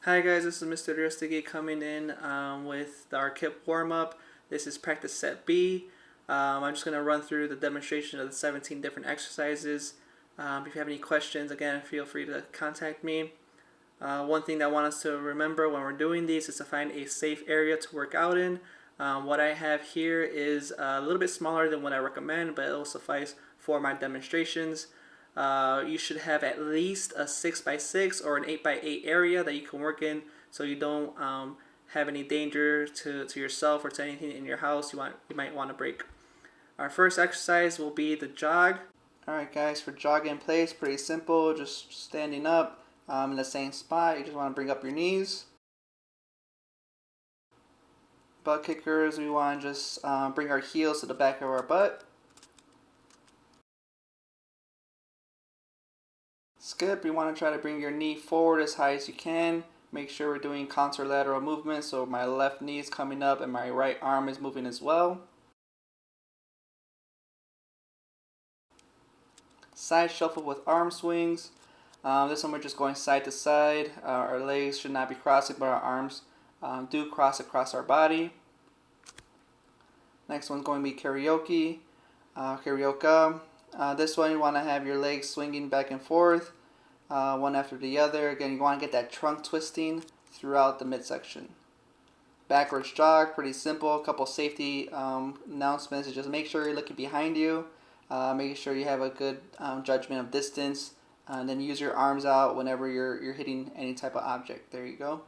Hi guys, this is Mr. Rustige coming in with our KIPP Warm Up. This is practice set B. I'm just going to run through the demonstration of the 17 different exercises. If you have any questions, again, feel free to contact me. One thing that I want us to remember when we're doing these is to find a safe area to work out in. What I have here is a little bit smaller than what I recommend, but it will suffice for my demonstrations. You should have at least a 6x6 or an 8x8 area that you can work in, so you don't have any danger to yourself or to anything in your house you might want to break. Our first exercise will be the jog. Alright guys, for jog in place, pretty simple, just standing up in the same spot. You just want to bring up your knees. Butt kickers, we want to just bring our heels to the back of our butt. Skip, you want to try to bring your knee forward as high as you can. Make sure we're doing contralateral movements, so my left knee is coming up and my right arm is moving as well. Side shuffle with arm swings. This one we're just going side to side. Our legs should not be crossing, but our arms do cross across our body. Next one's going to be karaoke. This one you want to have your legs swinging back and forth, one after the other. Again, you want to get that trunk twisting throughout the midsection. Backwards jog, pretty simple. A couple safety announcements. Just make sure you're looking behind you, making sure you have a good judgment of distance, and then use your arms out whenever you're hitting any type of object. There you go.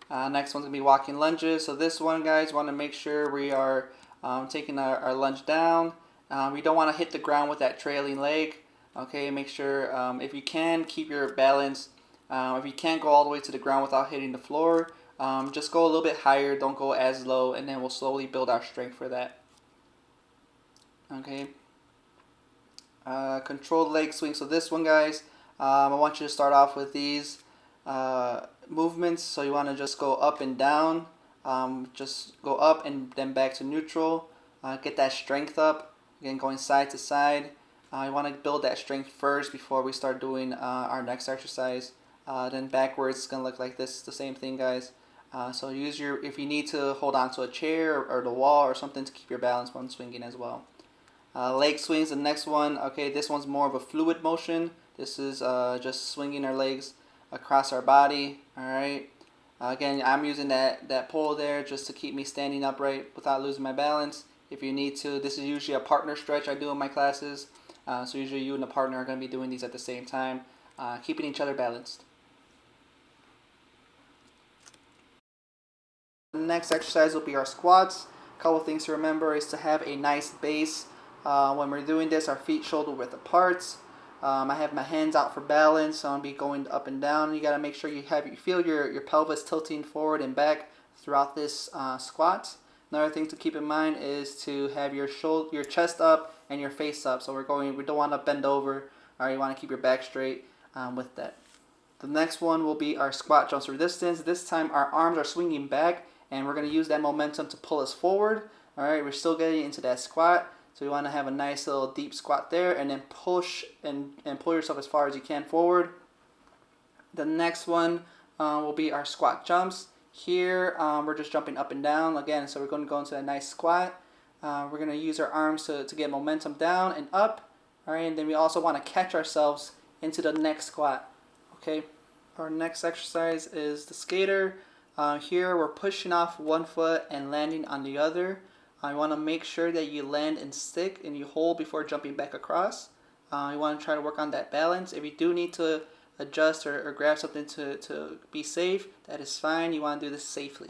Next one's going to be walking lunges. So this one, guys, want to make sure we are taking our lunge down. We don't want to hit the ground with that trailing leg. Okay, make sure if you can, keep your balance. If you can't go all the way to the ground without hitting the floor, just go a little bit higher. Don't go as low, and then we'll slowly build our strength for that. Okay. Controlled leg swing. So this one, guys, I want you to start off with these movements. So you want to just go up and down. Just go up and then back to neutral. Get that strength up. Again, going side to side. You want to build that strength first before we start doing our next exercise. Then backwards, it's going to look like this. The same thing, guys. So use if you need to hold on to a chair or the wall or something to keep your balance when swinging as well. Leg swings, the next one. Okay, this one's more of a fluid motion. This is just swinging our legs across our body. All right. Again, I'm using that pole there just to keep me standing upright without losing my balance. If you need to, this is usually a partner stretch I do in my classes. So usually you and the partner are going to be doing these at the same time, keeping each other balanced. The next exercise will be our squats. A couple things to remember is to have a nice base. When we're doing this, our feet shoulder width apart. I have my hands out for balance, so I'll be going up and down. You got to make sure you feel your pelvis tilting forward and back throughout this squat. Another thing to keep in mind is to have your chest up and your face up. So we don't want to bend over. All right, you want to keep your back straight with that. The next one will be our squat jumps for distance. This time our arms are swinging back, and we're going to use that momentum to pull us forward. All right, we're still getting into that squat. So you want to have a nice little deep squat there, and then push and pull yourself as far as you can forward. The next one will be our squat jumps. Here we're just jumping up and down again, so we're going to go into a nice squat. We're going to use our arms to get momentum down and up. All right, and then we also want to catch ourselves into the next squat. Okay, our next exercise is the skater. Here we're pushing off one foot and landing on the other. You want to make sure that you land and stick and you hold before jumping back across. You want to try to work on that balance. If you do need to adjust or grab something to be safe, that is fine. You want to do this safely.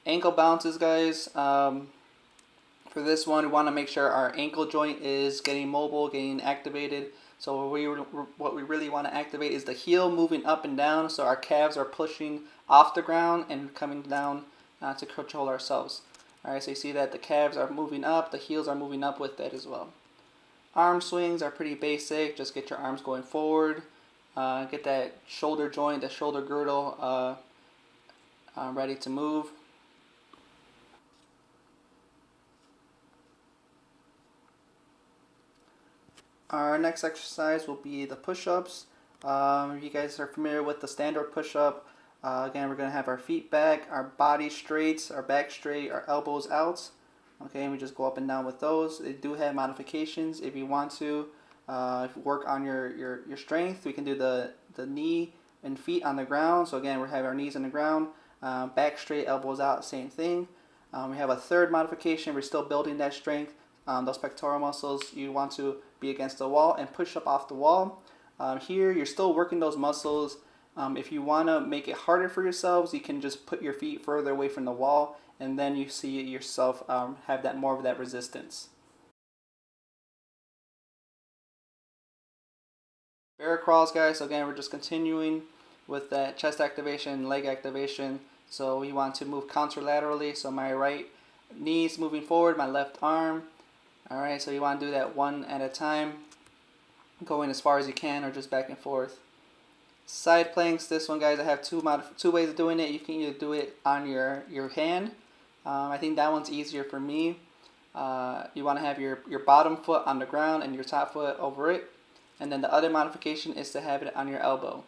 Ankle bounces, guys. For this one, we want to make sure our ankle joint is getting mobile, getting activated. So what we really want to activate is the heel moving up and down, so our calves are pushing off the ground and coming down to control ourselves. Alright, so you see that the calves are moving up, the heels are moving up with that as well. Arm swings are pretty basic. Just get your arms going forward. Get that shoulder joint, the shoulder girdle ready to move. Our next exercise will be the push-ups. If you guys are familiar with the standard push-up, again, we're going to have our feet back, our body straight, our back straight, our elbows out. Okay, and we just go up and down with those. They do have modifications if you want to work on your strength. We can do the knee and feet on the ground. So again, we have our knees on the ground, back straight, elbows out, same thing. We have a third modification. We're still building that strength. Those pectoral muscles, you want to be against the wall and push up off the wall. Here, you're still working those muscles. If you want to make it harder for yourselves, you can just put your feet further away from the wall, and then you see yourself have that more of that resistance. Bear crawls, guys. So again, we're just continuing with that chest activation, leg activation. So we want to move contralaterally. So my right knee's moving forward, my left arm. All right, so you want to do that one at a time, going as far as you can or just back and forth. Side planks, this one, guys, I have two ways of doing it. You can either do it on your hand. I think that one's easier for me. You want to have your bottom foot on the ground and your top foot over it. And then the other modification is to have it on your elbow.